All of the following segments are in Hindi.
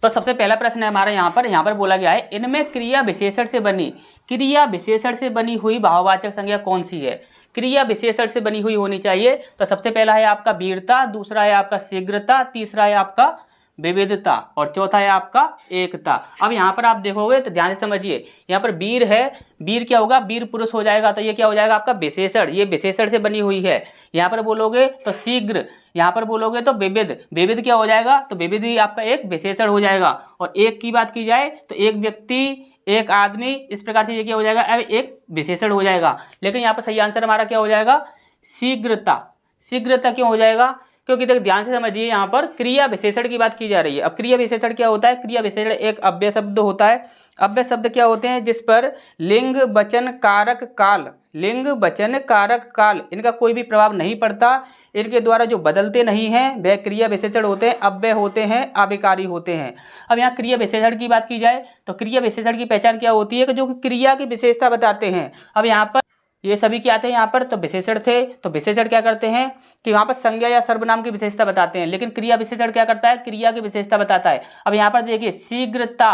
तो सबसे पहला प्रश्न है हमारा यहाँ पर बोला गया है, इनमें क्रिया विशेषण से बनी हुई भाववाचक संज्ञा कौन सी है। क्रिया विशेषण से बनी हुई होनी चाहिए। तो सबसे पहला है आपका वीरता, दूसरा है आपका शीघ्रता, तीसरा है आपका विविधता और चौथा है आपका एकता। अब यहाँ पर आप देखोगे तो ध्यान से समझिए, यहाँ पर वीर है, वीर क्या होगा, वीर पुरुष हो जाएगा, तो ये क्या हो जाएगा आपका विशेषण, ये विशेषण से बनी हुई है। यहाँ पर बोलोगे तो शीघ्र, यहाँ पर बोलोगे तो विविध, विविध क्या हो जाएगा, तो विविध भी आपका एक विशेषण हो जाएगा। और एक की बात की जाए तो एक व्यक्ति, एक आदमी, इस प्रकार से ये क्या हो जाएगा, अब एक विशेषण हो जाएगा। लेकिन यहाँ पर सही आंसर हमारा क्या हो जाएगा, शीघ्रता। शीघ्रता क्यों हो जाएगा, क्योंकि देखो ध्यान से समझिए, यहाँ पर क्रिया विशेषण की बात की जा रही है। अब क्रिया विशेषण क्या होता है, क्रिया विशेषण एक अव्यय शब्द होता है। अव्यय शब्द क्या होते हैं, जिस पर लिंग वचन कारक काल, लिंग वचन कारक काल इनका कोई भी प्रभाव नहीं पड़ता, इनके द्वारा जो बदलते नहीं हैं वह क्रिया विशेषण होते हैं, अव्यय होते हैं, अविकारी होते हैं। अब यहाँ क्रिया विशेषण की बात की जाए तो क्रिया विशेषण की पहचान क्या होती है, कि जो क्रिया की विशेषता बताते हैं। अब यहाँ पर ये सभी क्या थे, यहाँ पर तो विशेषण थे, तो विशेषण क्या करते हैं कि वहाँ पर संज्ञा या सर्वनाम की विशेषता बताते हैं। लेकिन क्रिया विशेषण क्या करता है, क्रिया की विशेषता बताता है। अब यहाँ पर देखिए शीघ्रता,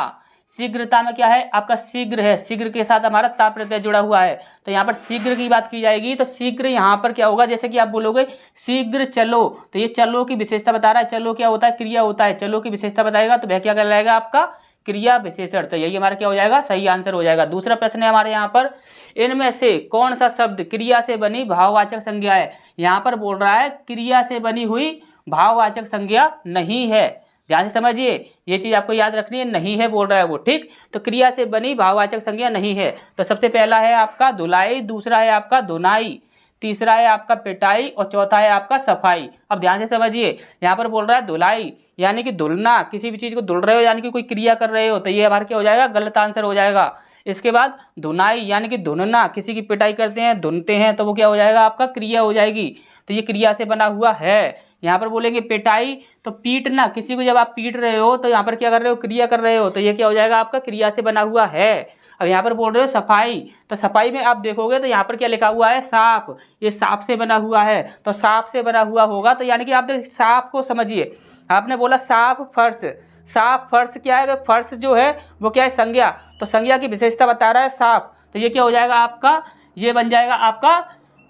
शीघ्रता में क्या है आपका शीघ्र है, शीघ्र के साथ हमारा ता प्रत्यय जुड़ा हुआ है। तो यहाँ पर शीघ्र की बात की जाएगी तो शीघ्र यहाँ पर क्या होगा, जैसे कि आप बोलोगे शीघ्र चलो, तो ये चलो की विशेषता बता रहा है। चलो क्या होता है, क्रिया होता है, चलो की विशेषता बताएगा तो वह क्या कहलाएगा आपका क्रिया विशेषण। तो यही हमारा क्या हो जाएगा, सही आंसर हो जाएगा। दूसरा प्रश्न है हमारे यहाँ पर, इनमें से कौन सा शब्द क्रिया से बनी भाववाचक संज्ञा है। यहाँ पर बोल रहा है क्रिया से बनी हुई भाववाचक संज्ञा नहीं है। ध्यान से समझिए, ये चीज आपको याद रखनी है, नहीं है बोल रहा है वो, ठीक। तो क्रिया से बनी भाववाचक संज्ञा नहीं है। तो सबसे पहला है आपका धुलाई, दूसरा है आपका धुनाई, तीसरा है आपका पिटाई और चौथा है आपका सफाई। अब ध्यान से समझिए, यहाँ पर बोल रहा है धुलाई यानी कि धुलना, किसी भी चीज को धुल रहे हो यानी कि कोई क्रिया कर रहे हो, तो ये हमारा क्या हो जाएगा, गलत आंसर हो जाएगा। इसके बाद धुनाई यानी कि धुनना, किसी की पिटाई करते हैं, धुनते हैं, तो वो क्या हो जाएगा आपका क्रिया हो जाएगी, तो ये क्रिया से बना हुआ है। यहाँ पर बोलेंगे पिटाई तो पीटना, किसी को जब आप पीट रहे हो तो यहाँ पर क्या कर रहे हो, क्रिया कर रहे हो, तो ये क्या हो जाएगा आपका क्रिया से बना हुआ है। अब यहाँ पर बोल रहे हो सफाई, तो सफाई में आप देखोगे तो यहाँ पर क्या लिखा हुआ है, साफ, ये साफ से बना हुआ है, तो साफ से बना हुआ होगा, तो यानी कि आप साफ को समझिए, आपने बोला साफ फर्श, साफ फर्श क्या है, फर्श जो है वो क्या है, संज्ञा, तो संज्ञा की विशेषता बता रहा है साफ, तो ये क्या हो जाएगा आपका, ये बन जाएगा आपका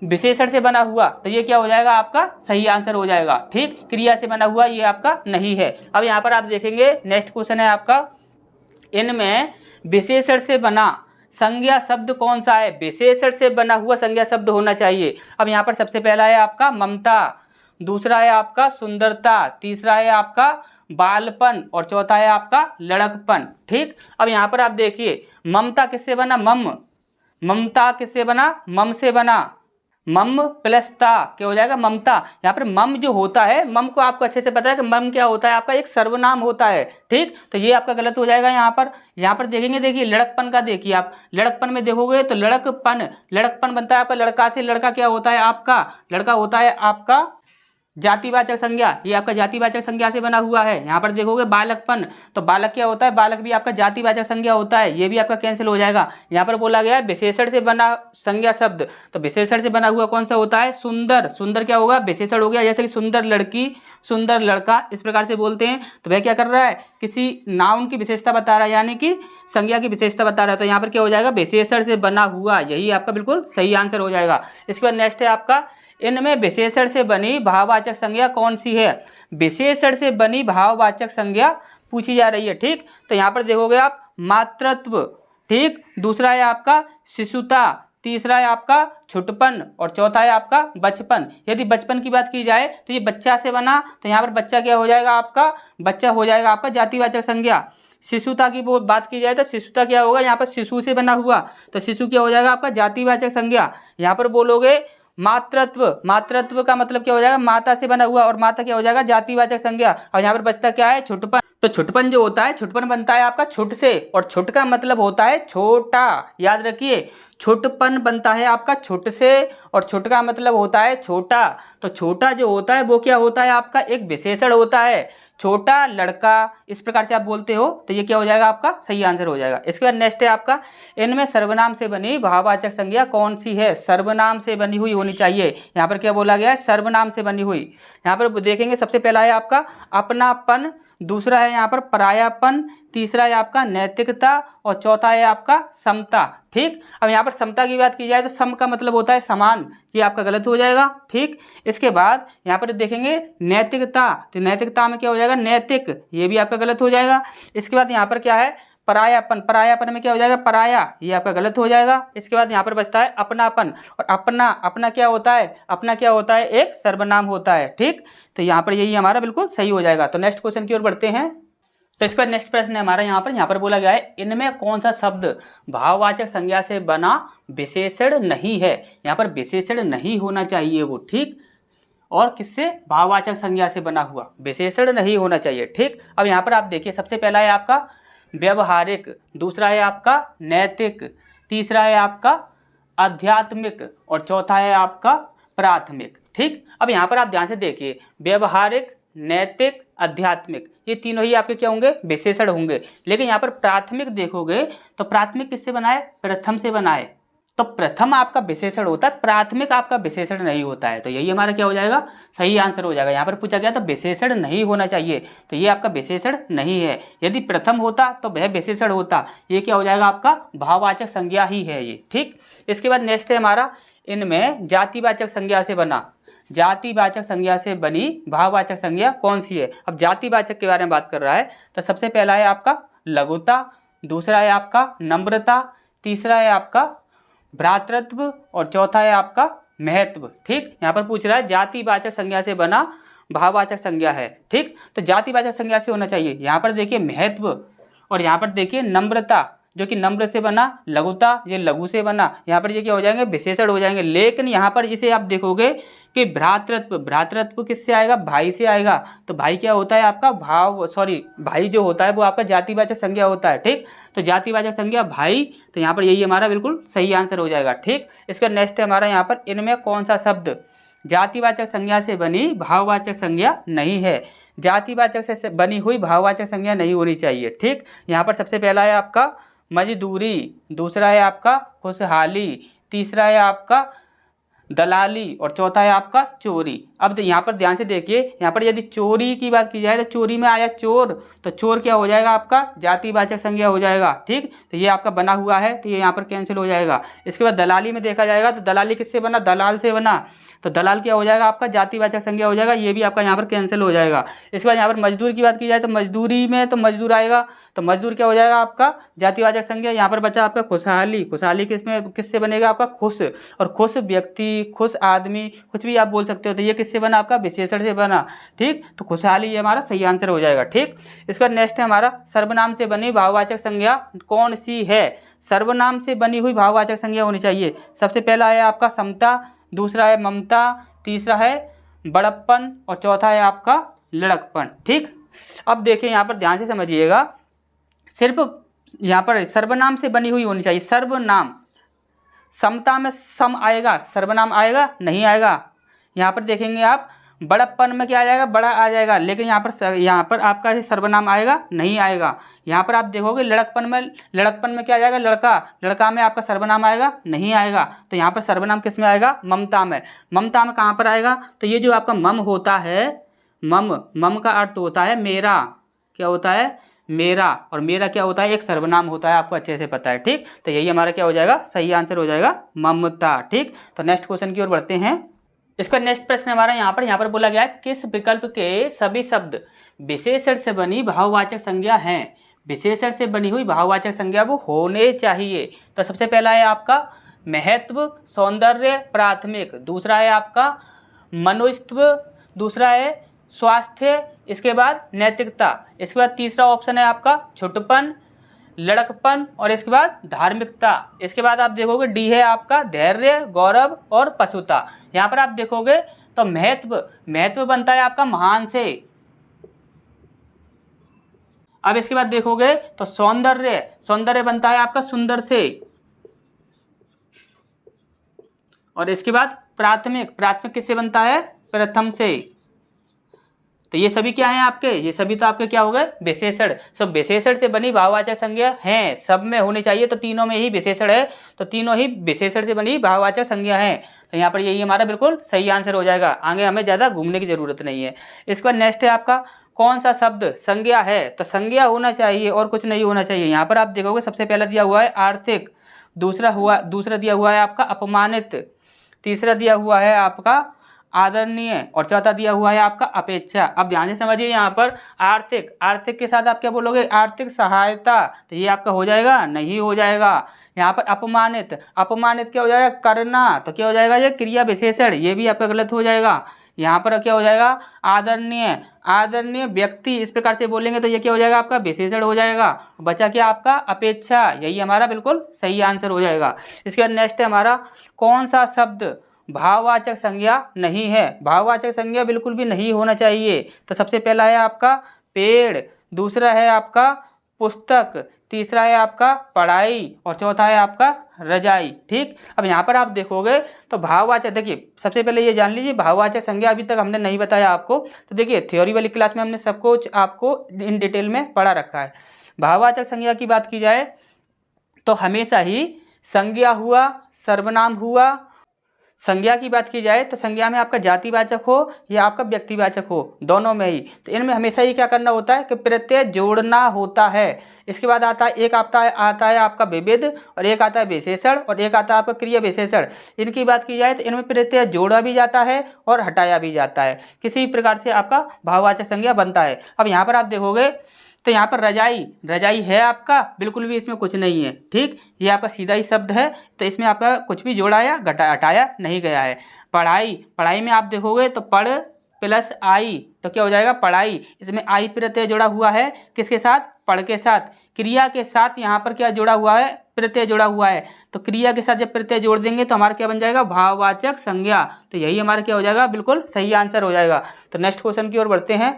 विशेषण से बना हुआ, तो ये क्या हो जाएगा आपका सही आंसर हो जाएगा, ठीक। क्रिया से बना हुआ ये आपका नहीं है। अब यहाँ पर आप देखेंगे नेक्स्ट क्वेश्चन है आपका, इनमें विशेषण से बना संज्ञा शब्द कौन सा है। विशेषण से बना हुआ संज्ञा शब्द होना चाहिए। अब यहाँ पर सबसे पहला है आपका ममता, दूसरा है आपका सुंदरता, तीसरा है आपका बालपन और चौथा है आपका लड़कपन, ठीक। अब यहाँ पर आप देखिए ममता किससे बना, मम, ममता किससे बना, मम से बना, मम प्लस ता क्या हो जाएगा, ममता। यहाँ पर मम जो होता है, मम को आपको अच्छे से पता है कि मम क्या होता है, आपका एक सर्वनाम होता है, ठीक। तो ये आपका गलत हो जाएगा। यहाँ पर देखेंगे, देखिए लड़कपन का देखिए, आप लड़कपन में देखोगे तो लड़कपन, लड़कपन बनता है आपका लड़का से, लड़का क्या होता है आपका, लड़का होता है आपका जातिवाचक संज्ञा, ये आपका जातिवाचक संज्ञा से बना हुआ है। यहाँ पर देखोगे बालकपन, तो बालक क्या होता है, बालक भी आपका जातिवाचक संज्ञा होता है, ये भी आपका कैंसिल हो जाएगा। यहाँ पर बोला गया है विशेषण से बना संज्ञा शब्द, तो विशेषण से बना हुआ कौन सा होता है, सुंदर, सुंदर क्या होगा, विशेषण हो गया, जैसे कि सुंदर लड़की, सुंदर लड़का, इस प्रकार से बोलते हैं। तो वह क्या कर रहा है, किसी नाउन की विशेषता बता रहा है, यानी कि संज्ञा की विशेषता बता रहा है, तो यहाँ पर क्या हो जाएगा, विशेषण से बना हुआ, यही आपका बिल्कुल सही आंसर हो जाएगा। इसके बाद नेक्स्ट है आपका, इनमें विशेषण से बनी भाववाचक संज्ञा कौन सी है। विशेषण से बनी भाववाचक संज्ञा पूछी जा रही है, ठीक। तो यहाँ पर देखोगे आप मातृत्व, ठीक, दूसरा है आपका शिशुता, तीसरा है आपका छुटपन और चौथा है आपका बचपन। यदि बचपन की बात की जाए तो ये बच्चा से बना, तो यहाँ पर बच्चा क्या हो जाएगा आपका, बच्चा हो जाएगा आपका जातिवाचक संज्ञा। शिशुता की वो बात की जाए तो शिशुता क्या होगा, यहाँ पर शिशु से बना हुआ, तो शिशु क्या हो जाएगा आपका जातिवाचक संज्ञा। यहाँ पर बोलोगे मातृत्व, मातृत्व का मतलब क्या हो जाएगा, माता से बना हुआ, और माता क्या हो जाएगा जातिवाचक संज्ञा। और यहाँ पर बचता क्या है, छुटपन, तो छुटपन जो होता है, छुटपन बनता है आपका छुट से, और छुट का मतलब होता है छोटा, याद रखिए, छुटपन बनता है आपका छुट से और छुट का मतलब होता है छोटा। तो छोटा जो होता है वो क्या होता है आपका एक विशेषण होता है, छोटा लड़का, इस प्रकार से आप बोलते हो, तो ये क्या हो जाएगा आपका सही आंसर हो जाएगा। इसके बाद नेक्स्ट है आपका, इनमें सर्वनाम से बनी भाववाचक संज्ञा कौन सी है। सर्वनाम से बनी हुई होनी चाहिए। यहाँ पर क्या बोला गया है, सर्वनाम से बनी हुई। यहाँ पर देखेंगे सबसे पहला है आपका अपनापन, दूसरा है यहाँ पर परायापन, तीसरा है आपका नैतिकता और चौथा है आपका समता। ठीक, अब यहाँ पर समता की बात की जाए तो सम का मतलब होता है समान, ये आपका गलत हो जाएगा। ठीक, इसके बाद यहाँ पर देखेंगे नैतिकता, तो नैतिकता में क्या हो जाएगा नैतिक, ये भी आपका गलत हो जाएगा। इसके बाद यहाँ पर क्या है परायापन, परायापन में क्या हो जाएगा पराया, ये आपका गलत हो जाएगा। इसके बाद यहाँ पर बचता है अपनापन, और अपना, अपना क्या होता है, अपना क्या होता है एक सर्वनाम होता है। ठीक, तो यहाँ पर यही हमारा बिल्कुल सही हो जाएगा। तो नेक्स्ट क्वेश्चन की ओर बढ़ते हैं। तो इसके बाद नेक्स्ट प्रश्न है हमारा यहाँ पर बोला गया है इनमें कौन सा शब्द भाववाचक संज्ञा से बना विशेषण नहीं है। यहाँ पर विशेषण नहीं होना चाहिए वो, ठीक, और किससे भाववाचक संज्ञा से बना हुआ विशेषण नहीं होना चाहिए। ठीक, अब यहाँ पर आप देखिए सबसे पहला है आपका व्यवहारिक, दूसरा है आपका नैतिक, तीसरा है आपका आध्यात्मिक और चौथा है आपका प्राथमिक। ठीक, अब यहाँ पर आप ध्यान से देखिए व्यवहारिक, नैतिक, आध्यात्मिक, ये तीनों ही आपके क्या होंगे विशेषण होंगे। लेकिन यहाँ पर प्राथमिक देखोगे तो प्राथमिक किससे बना है प्रथम से बना है, तो प्रथम आपका विशेषण होता है, प्राथमिक आपका विशेषण नहीं होता है। तो यही हमारा क्या हो जाएगा सही आंसर हो जाएगा। यहाँ पर पूछा गया तो विशेषण नहीं होना चाहिए, तो ये आपका विशेषण नहीं है। यदि प्रथम होता तो वह विशेषण होता, ये क्या हो जाएगा आपका भाववाचक संज्ञा ही है ये। ठीक, इसके बाद नेक्स्ट है हमारा इनमें जातिवाचक संज्ञा से बना, जातिवाचक संज्ञा से बनी भाववाचक संज्ञा कौन सी है। अब जातिवाचक के बारे में बात कर रहा है तो सबसे पहला है आपका लघुता, दूसरा है आपका नम्रता, तीसरा है आपका भ्रातृत्व और चौथा है आपका महत्व। ठीक, यहाँ पर पूछ रहा है जातिवाचक संज्ञा से बना भाववाचक संज्ञा है। ठीक, तो जातिवाचक संज्ञा से होना चाहिए। यहाँ पर देखिए महत्व और यहाँ पर देखिए नम्रता, जो कि नम्र से बना, लघुता ये लघु से बना, यहाँ पर ये क्या हो जाएंगे विशेषण हो जाएंगे। लेकिन यहाँ पर इसे आप देखोगे कि भ्रातृत्व, भ्रातृत्व किससे आएगा भाई से आएगा, तो भाई क्या होता है आपका भाई जो होता है वो आपका जातिवाचक संज्ञा होता है। ठीक, तो जातिवाचक संज्ञा भाई, तो यहाँ पर यही हमारा बिल्कुल सही आंसर हो जाएगा। ठीक, इसका नेक्स्ट है हमारा यहाँ पर इनमें कौन सा शब्द जातिवाचक संज्ञा से बनी भाववाचक संज्ञा नहीं है। जातिवाचक से बनी हुई भाववाचक संज्ञा नहीं होनी चाहिए। ठीक, यहाँ पर सबसे पहला है आपका मजदूरी, दूसरा है आपका खुशहाली, तीसरा है आपका दलाली और चौथा है आपका चोरी। अब यहाँ पर ध्यान से देखिए, यहाँ पर यदि चोरी की बात की जाए तो चोरी में आया चोर, तो चोर क्या हो जाएगा आपका जातिवाचक संज्ञा हो जाएगा। ठीक, तो ये आपका बना हुआ है तो ये यहाँ पर कैंसिल हो जाएगा। इसके बाद दलाली में देखा जाएगा तो दलाली किससे बना दलाल से बना, तो दलाल क्या हो जाएगा आपका जातिवाचक संज्ञा हो जाएगा, ये भी आपका यहाँ पर कैंसिल हो जाएगा। इसके बाद यहाँ पर मजदूर की बात की जाए तो मजदूरी में तो मजदूर आएगा, तो मजदूर क्या हो जाएगा आपका जातिवाचक संज्ञा। यहाँ पर बचा आपका खुशहाली, खुशहाली किससे बनेगा आपका खुश, और खुश व्यक्ति, खुश आदमी, कुछ भी आप बोल सकते हो, तो ये किससे बना आपका विशेषण से बना। ठीक, तो खुशहाली ये हमारा सही आंसर हो जाएगा। ठीक, इसके बाद नेक्स्ट है हमारा सर्वनाम से बनी भाववाचक संज्ञा कौन सी है। सर्वनाम से बनी हुई भाववाचक संज्ञा होनी चाहिए। सबसे पहला है आपका समता, दूसरा है ममता, तीसरा है बड़प्पन और चौथा है आपका लड़कपन। ठीक, अब देखिए यहाँ पर ध्यान से समझिएगा, सिर्फ यहाँ पर सर्वनाम से बनी हुई होनी चाहिए। सर्वनाम, समता में सम आएगा, सर्वनाम आएगा नहीं आएगा। यहाँ पर देखेंगे आप बड़प्पन में क्या आ जाएगा बड़ा आ जाएगा, लेकिन यहाँ पर आपका सर्वनाम आएगा नहीं आएगा। यहाँ पर आप देखोगे लड़कपन में क्या आ जाएगा लड़का, लड़का में आपका सर्वनाम आएगा नहीं आएगा। तो यहाँ पर सर्वनाम किस में आएगा ममता में। ममता में कहाँ पर आएगा, तो ये जो आपका मम होता है, मम का अर्थ होता है मेरा, क्या होता है मेरा, और मेरा क्या होता है एक सर्वनाम होता है, आपको अच्छे से पता है। ठीक, तो यही हमारा क्या हो जाएगा सही आंसर हो जाएगा ममता। ठीक, तो नेक्स्ट क्वेश्चन की ओर बढ़ते हैं। इसका नेक्स्ट प्रश्न हमारा यहाँ पर बोला गया है किस विकल्प के सभी शब्द विशेषण से बनी भाववाचक संज्ञा हैं। विशेषण से बनी हुई भाववाचक संज्ञा वो होने चाहिए। तो सबसे पहला है आपका महत्व, सौंदर्य, प्राथमिक, दूसरा है आपका मनुष्यत्व, दूसरा है स्वास्थ्य, इसके बाद नैतिकता, इसके बाद तीसरा ऑप्शन है आपका छुटपन, लड़कपन और इसके बाद धार्मिकता। इसके बाद आप देखोगे डी है आपका धैर्य, गौरव और पशुता। यहाँ पर आप देखोगे तो महत्व बनता है आपका महान से। अब इसके बाद देखोगे तो सौंदर्य बनता है आपका सुंदर से, और इसके बाद प्राथमिक किससे बनता है प्रथम से। तो ये सभी क्या हैं आपके, ये सभी तो आपके क्या हो गए विशेषण। सब विशेषण से बनी भाववाचक संज्ञा हैं, सब में होनी चाहिए, तो तीनों में ही विशेषण है, तो तीनों ही विशेषण से बनी भाववाचक संज्ञा हैं। तो यहाँ पर यही हमारा बिल्कुल सही आंसर हो जाएगा। आगे हमें ज़्यादा घूमने की जरूरत नहीं है। इसके बाद नेक्स्ट है आपका कौन सा शब्द संज्ञा है, तो संज्ञा होना चाहिए और कुछ नहीं होना चाहिए। यहाँ पर आप देखोगे सबसे पहला दिया हुआ है आर्थिक, दूसरा दिया हुआ है आपका अपमानित, तीसरा दिया हुआ है आपका आदरणीय और चौथा दिया हुआ है आपका अपेक्षा। अब ध्यान से समझिए, यहाँ पर आर्थिक, आर्थिक के साथ आप क्या बोलोगे, आर्थिक सहायता, तो ये आपका हो जाएगा, नहीं हो जाएगा। यहाँ पर अपमानित, अपमानित क्या हो जाएगा, करना, तो क्या हो जाएगा, ये क्रिया विशेषण, ये भी आपका गलत हो जाएगा। यहाँ पर क्या हो जाएगा, आदरणीय, आदरणीय व्यक्ति, इस प्रकार से बोलेंगे तो ये क्या हो जाएगा, आपका विशेषण हो जाएगा। बचा क्या आपका अपेक्षा, यही हमारा बिल्कुल सही आंसर हो जाएगा। इसके बाद नेक्स्ट है हमारा, कौन सा शब्द भाववाचक संज्ञा नहीं है। भाववाचक संज्ञा बिल्कुल भी नहीं होना चाहिए। तो सबसे पहला है आपका पेड़, दूसरा है आपका पुस्तक, तीसरा है आपका पढ़ाई और चौथा है आपका रजाई। ठीक, अब यहाँ पर आप देखोगे तो भाववाचक, देखिए सबसे पहले ये जान लीजिए, भाववाचक संज्ञा अभी तक हमने नहीं बताया आपको। तो देखिए थ्योरी वाली क्लास में हमने सब कुछ आपको इन डिटेल में पढ़ा रखा है। भाववाचक संज्ञा की बात की जाए तो हमेशा ही संज्ञा हुआ, सर्वनाम हुआ, संज्ञा की बात की जाए तो संज्ञा में आपका जातिवाचक हो या आपका व्यक्तिवाचक हो, दोनों में ही, तो इनमें हमेशा ही क्या करना होता है कि प्रत्यय जोड़ना होता है। इसके बाद आता है, एक आता है आपका विविध, और एक आता है विशेषण, और एक आता है आपका क्रिया विशेषण। इनकी बात की जाए तो इनमें प्रत्यय जोड़ा भी जाता है और हटाया भी जाता है, किसी प्रकार से आपका भाववाचक संज्ञा बनता है। अब यहाँ पर आप देखोगे तो यहाँ पर रजाई, रजाई है आपका, बिल्कुल भी इसमें कुछ नहीं है। ठीक, ये आपका सीधा ही शब्द है, तो इसमें आपका कुछ भी जोड़ा या हटाया नहीं गया है। पढ़ाई, पढ़ाई में आप देखोगे तो पढ़ प्लस आई, तो क्या हो जाएगा, पढ़ाई। इसमें आई प्रत्यय जुड़ा हुआ है, किसके साथ, पढ़ के साथ, क्रिया के साथ। यहाँ पर क्या जुड़ा हुआ है, प्रत्यय जुड़ा हुआ है, तो क्रिया के साथ जब प्रत्यय जोड़ देंगे तो हमारा क्या बन जाएगा, भाववाचक संज्ञा। तो यही हमारा क्या हो जाएगा, बिल्कुल सही आंसर हो जाएगा। तो नेक्स्ट क्वेश्चन की ओर बढ़ते हैं।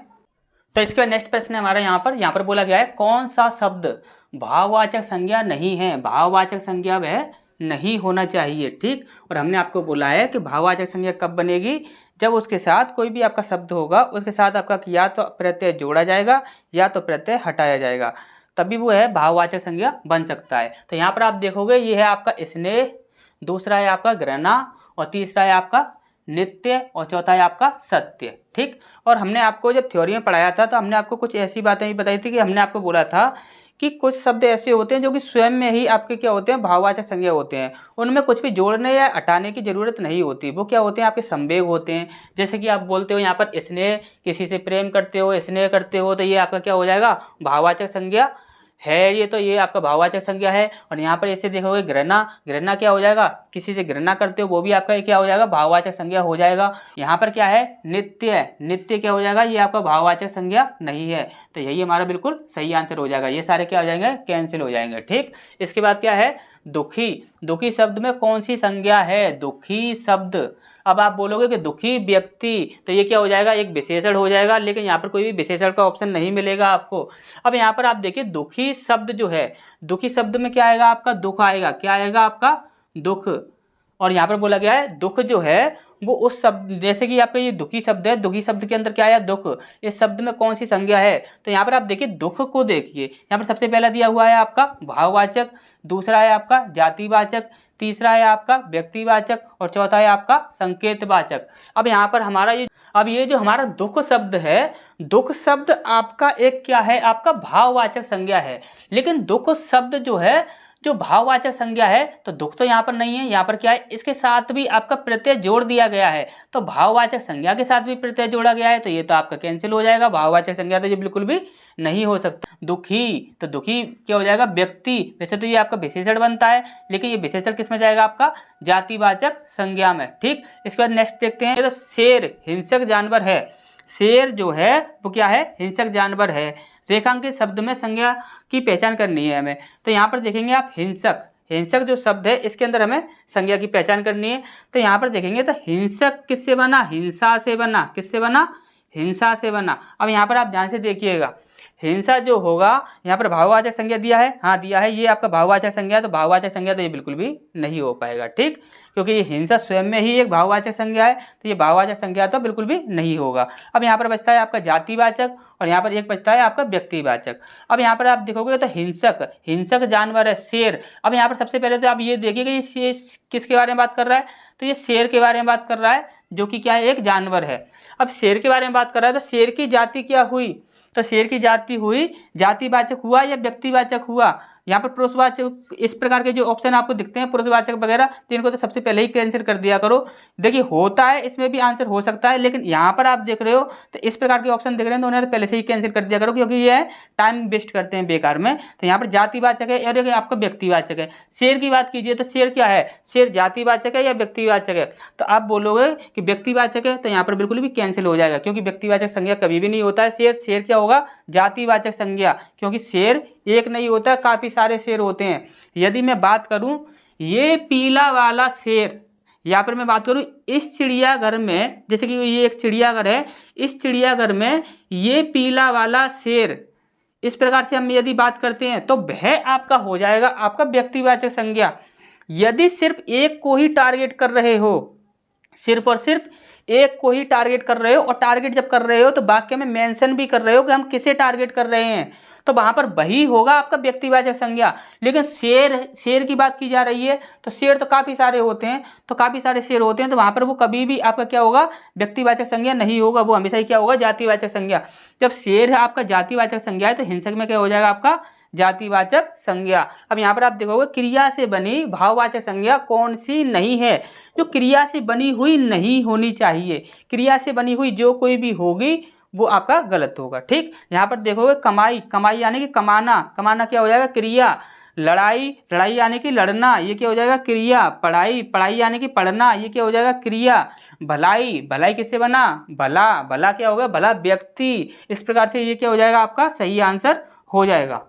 तो इसके बाद नेक्स्ट प्रश्न है हमारा, यहाँ पर बोला गया है, कौन सा शब्द भाववाचक संज्ञा नहीं है। भाववाचक संज्ञा वह नहीं होना चाहिए। ठीक, और हमने आपको बोला है कि भाववाचक संज्ञा कब बनेगी, जब उसके साथ कोई भी आपका शब्द होगा, उसके साथ आपका या तो प्रत्यय जोड़ा जाएगा या तो प्रत्यय हटाया जाएगा, तभी वो है भाववाचक संज्ञा बन सकता है। तो यहाँ पर आप देखोगे ये है आपका स्नेह, दूसरा है आपका घृणा और तीसरा है आपका नित्य और चौथा है आपका सत्य। ठीक, और हमने आपको जब थ्योरी में पढ़ाया था तो हमने आपको कुछ ऐसी बातें भी बताई थी कि हमने आपको बोला था कि कुछ शब्द ऐसे होते हैं जो कि स्वयं में ही आपके क्या होते हैं, भाववाचक संज्ञा होते हैं, उनमें कुछ भी जोड़ने या हटाने की जरूरत नहीं होती। वो क्या होते हैं, आपके संवेग होते हैं। जैसे कि आप बोलते हो यहाँ पर स्नेह, किसी से प्रेम करते हो, स्नेह करते हो, तो ये आपका क्या हो जाएगा, भाववाचक संज्ञा है ये, तो ये आपका भाववाचक संज्ञा है। और यहाँ पर ऐसे देखोगे घृणा, घृणा क्या हो जाएगा, किसी से घृणा करते हो, वो भी आपका क्या हो जाएगा, भाववाचक संज्ञा हो जाएगा। यहाँ पर क्या है, नित्य, नित्य क्या हो जाएगा, ये आपका भाववाचक संज्ञा नहीं है। तो यही हमारा बिल्कुल सही आंसर हो जाएगा, ये सारे क्या हो जाएंगे, कैंसिल हो जाएंगे। ठीक, इसके बाद क्या है, दुखी, दुखी शब्द में कौन सी संज्ञा है, दुखी शब्द। अब आप बोलोगे कि दुखी व्यक्ति, तो ये क्या हो जाएगा, एक विशेषण हो जाएगा, लेकिन यहाँ पर कोई भी विशेषण का ऑप्शन नहीं मिलेगा आपको। अब यहाँ पर आप देखिए दुखी शब्द जो है, दुखी शब्द में क्या आएगा, आपका दुख आएगा, क्या आएगा आपका दुख। और यहाँ पर बोला गया है दुख जो है वो उस शब्द, जैसे कि आपका ये दुखी शब्द है, दुखी शब्द के अंदर क्या आया, दुख, इस शब्द में कौन सी संज्ञा है। तो यहाँ पर आप देखिए दुख को देखिए, यहाँ पर सबसे पहला दिया हुआ है आपका भाववाचक, दूसरा है आपका जातिवाचक, तीसरा है आपका व्यक्तिवाचक और चौथा है आपका संकेतवाचक। अब यहाँ पर हमारा ये जो हमारा दुख शब्द है, दुख शब्द आपका एक क्या है, आपका भाववाचक संज्ञा है। लेकिन दुख शब्द जो है, जो भाववाचक संज्ञा है, तो दुख तो यहाँ पर नहीं है, यहाँ पर क्या है, इसके साथ भी आपका प्रत्यय जोड़ दिया गया है, तो भाववाचक संज्ञा के साथ भी प्रत्यय जोड़ा गया है, तो ये तो आपका कैंसिल हो जाएगा, भाववाचक संज्ञा तो ये बिल्कुल भी नहीं हो सकता। दुखी, तो दुखी क्या हो जाएगा, व्यक्ति, वैसे तो ये आपका विशेषण बनता है, लेकिन ये विशेषण किस में जाएगा, आपका जातिवाचक संज्ञा में। ठीक, इसके बाद नेक्स्ट देखते हैं, तो शेर हिंसक जानवर है, शेर जो है वो क्या है, हिंसक जानवर है। रेखांकित शब्द में संज्ञा की पहचान करनी है हमें, तो यहाँ पर देखेंगे आप हिंसक, हिंसक जो शब्द है इसके अंदर हमें संज्ञा की पहचान करनी है। तो यहाँ पर देखेंगे तो हिंसक किससे बना, हिंसा से बना, किससे बना, हिंसा से बना। अब यहाँ पर आप ध्यान से देखिएगा, हिंसा जो होगा यहाँ पर भाववाचक संज्ञा दिया है, हाँ दिया है, ये आपका भाववाचक संज्ञा, तो भाववाचक संज्ञा तो ये बिल्कुल भी नहीं हो पाएगा। ठीक, क्योंकि ये हिंसा स्वयं में ही एक भाववाचक संज्ञा है, तो ये भाववाचक संज्ञा तो बिल्कुल भी नहीं होगा। अब यहाँ पर बचता है आपका जातिवाचक और यहाँ पर एक बचता है आपका व्यक्तिवाचक। अब यहाँ पर आप देखोगे तो हिंसक, हिंसक जानवर है शेर। अब यहाँ पर सबसे पहले तो आप ये देखिएगा ये किसके बारे में बात कर रहा है, तो ये शेर के बारे में बात कर रहा है, जो कि क्या है, एक जानवर है। अब शेर के बारे में बात कर रहा है, तो शेर की जाति क्या हुई, तो शेर की जाति हुई जातिवाचक हुआ या व्यक्तिवाचक हुआ। यहाँ पर पुरुषवाचक इस प्रकार के जो ऑप्शन आपको दिखते हैं पुरुषवाचक वगैरह, तो इनको तो सबसे पहले ही कैंसिल कर दिया करो। देखिए होता है इसमें भी आंसर हो सकता है, लेकिन यहाँ पर आप देख रहे हो तो इस प्रकार के ऑप्शन दिख रहे हैं तो उन्हें तो पहले से ही कैंसिल कर दिया करो, क्योंकि ये टाइम वेस्ट करते हैं बेकार में। तो यहाँ पर जातिवाचक है और आपका व्यक्तिवाचक है। शेर की बात कीजिए तो शेर क्या है, शेर जातिवाचक है या व्यक्तिवाचक है? तो आप बोलोगे कि व्यक्तिवाचक है, तो यहाँ पर बिल्कुल भी कैंसिल हो जाएगा, क्योंकि व्यक्तिवाचक संज्ञा कभी भी नहीं होता है शेर। शेर क्या होगा, जातिवाचक संज्ञा, क्योंकि शेर एक नहीं होता, काफी सारे शेर होते हैं। यदि मैं बात करूं ये पीला वाला शेर, यहाँ पर मैं बात करूं इस चिड़ियाघर में, जैसे कि ये एक चिड़ियाघर है, इस चिड़ियाघर में ये पीला वाला शेर, इस प्रकार से हम यदि बात करते हैं तो वह आपका हो जाएगा आपका व्यक्तिवाचक संज्ञा। यदि सिर्फ एक को ही टारगेट कर रहे हो, सिर्फ और सिर्फ एक को ही टारगेट कर रहे हो, और टारगेट जब कर रहे हो तो वाक्य में मेंशन भी कर रहे हो कि हम किसे टारगेट कर रहे हैं, तो वहां पर वही होगा आपका व्यक्तिवाचक संज्ञा। लेकिन शेर की बात की जा रही है तो शेर तो काफी सारे होते हैं, तो काफी सारे शेर होते हैं, तो वहां पर वो कभी भी आपका क्या होगा, व्यक्तिवाचक संज्ञा नहीं होगा, वो हमेशा ही क्या होगा, जातिवाचक संज्ञा। जब शेर है आपका जातिवाचक संज्ञा है तो हिंसक में क्या हो जाएगा आपका जातिवाचक संज्ञा। अब यहाँ पर आप देखोगे क्रिया से बनी भाववाचक संज्ञा कौन सी नहीं है, जो क्रिया से बनी हुई नहीं होनी चाहिए। क्रिया से बनी हुई जो कोई भी होगी वो आपका गलत होगा। ठीक, यहाँ पर देखोगे कमाई, कमाई यानी कि कमाना, कमाना क्या हो जाएगा, क्रिया। लड़ाई, लड़ाई यानी कि लड़ना, ये क्या हो जाएगा, क्रिया। पढ़ाई, पढ़ाई यानी कि पढ़ना, ये क्या हो जाएगा, क्रिया। भलाई, भलाई किससे बना, भला, भला क्या होगा, भला व्यक्ति। इस प्रकार से ये क्या हो जाएगा आपका सही आंसर हो जाएगा।